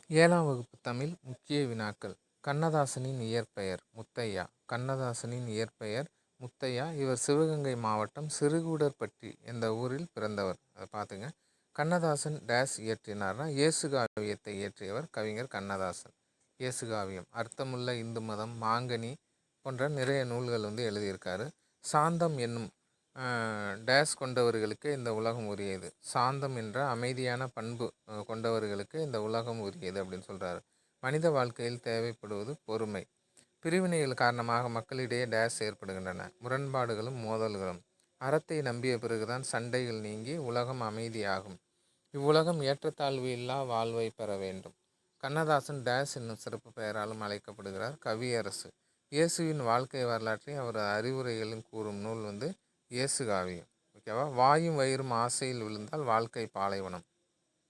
ஏழாம் வகுப்பு தமிழ் முக்கிய வினாக்கள். கண்ணதாசனின் இயற்பெயர் முத்தையா. கண்ணதாசனின் இயற்பெயர் முத்தையா. இவர் சிவகங்கை மாவட்டம் சிறுகூடற்பட்டி என்ற ஊரில் பிறந்தவர். அதை பார்த்துங்க. கண்ணதாசன் டேஸ் இயற்றினார்னா இயேசுகாவியத்தை இயற்றியவர் கவிஞர் கண்ணதாசன். இயேசுகாவியம், அர்த்தமுள்ள இந்து மதம், மாங்கனி போன்ற நிறைய நூல்கள் எழுதியிருக்காரு. சாந்தம் என்னும் டேஸ் கொண்டவர்களுக்கு இந்த உலகம் உரியது. சாந்தம் என்ற அமைதியான பண்பு கொண்டவர்களுக்கு இந்த உலகம் உரியது அப்படின்னு சொல்கிறாரு. மனித வாழ்க்கையில் தேவைப்படுவது பொறுமை. பிரிவினைகள் காரணமாக மக்களிடையே டேஸ் ஏற்படுகின்றன. முரண்பாடுகளும் மோதல்களும். அறத்தை நம்பிய பிறகுதான் சண்டைகள் நீங்கி உலகம் அமைதியாகும். இவ்வுலகம் ஏற்றத்தாழ்வு இல்லா வாழ்வை பெற வேண்டும். கண்ணதாசன் டேஸ் என்னும் சிறப்பு பெயராலும் அழைக்கப்படுகிறார். கவியரசு. இயேசுவின் வாழ்க்கை வரலாற்றை அவர் அறிவுரைகளும் கூறும் நூல் இயேசுகாவியம். ஓகேவா. வாயும் வயிறும் ஆசையில் விழுந்தால் வாழ்க்கை பாலைவனம்.